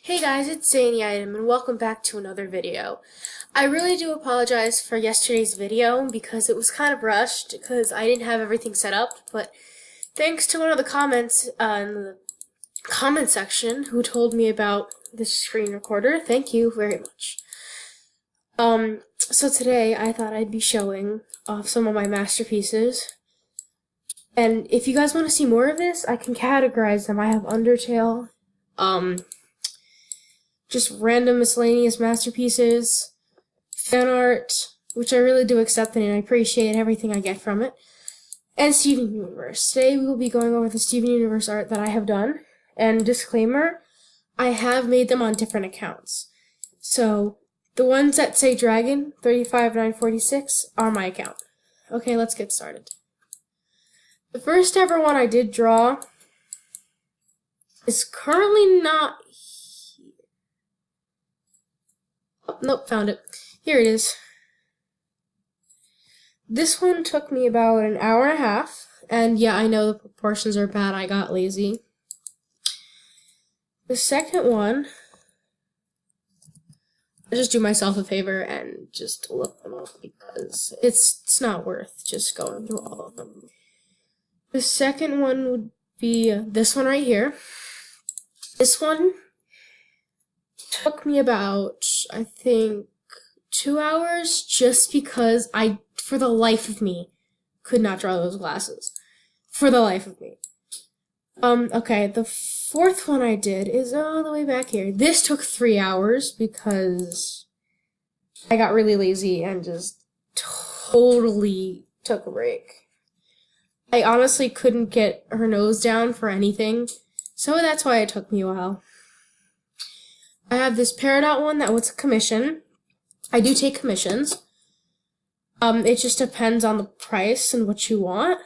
Hey guys, it's Zany Item and welcome back to another video. I really do apologize for yesterday's video because it was kind of rushed because I didn't have everything set up, but thanks to one of the comments in the comment section who told me about this screen recorder, thank you very much. So today I thought I'd be showing off some of my masterpieces. And if you guys want to see more of this, I can categorize them. I have Undertale, just random miscellaneous masterpieces, fan art, which I really do accept and I appreciate everything I get from it, and Steven Universe. Today we will be going over the Steven Universe art that I have done, and disclaimer, I have made them on different accounts. So, the ones that say Dragon 35946 are my account. Okay, let's get started. The first ever one I did draw is currently not here. Oh, nope, found it. Here it is. This one took me about an hour and a half, and yeah, I know the proportions are bad, I got lazy. The second one, I'll just do myself a favor and just look them up because it's not worth just going through all of them. The second one would be this one right here. This one took me about, I think, 2 hours just because I, for the life of me, could not draw those glasses. For the life of me. Okay, the fourth one I did is all the way back here. This took 3 hours because I got really lazy and just totally took a break. I honestly couldn't get her nose down for anything, so that's why it took me a while. I have this Peridot one that was a commission. I do take commissions. It just depends on the price and what you want.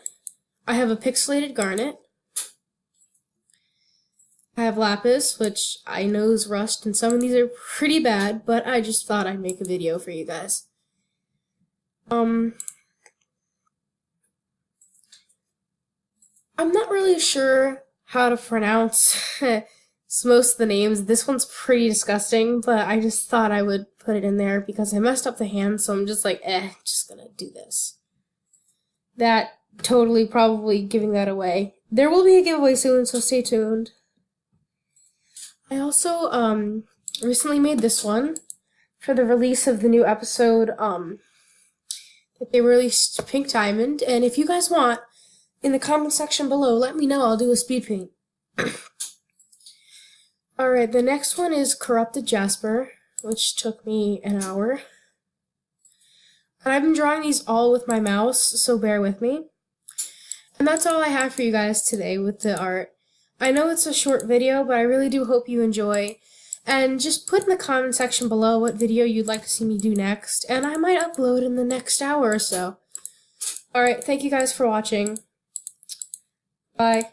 I have a pixelated garnet. I have lapis, which I know is rust, and some of these are pretty bad, but I just thought I'd make a video for you guys. I'm not really sure how to pronounce most of the names. This one's pretty disgusting, but I just thought I would put it in there because I messed up the hand, so I'm just like, just gonna do this. That, totally probably giving that away. There will be a giveaway soon, so stay tuned. I also, recently made this one for the release of the new episode, that they released Pink Diamond, and if you guys want, in the comment section below, let me know, I'll do a speed paint. Alright, the next one is Corrupted Jasper, which took me an hour. And I've been drawing these all with my mouse, so bear with me. And that's all I have for you guys today with the art. I know it's a short video, but I really do hope you enjoy. And just put in the comment section below what video you'd like to see me do next, and I might upload in the next hour or so. Alright, thank you guys for watching. Bye.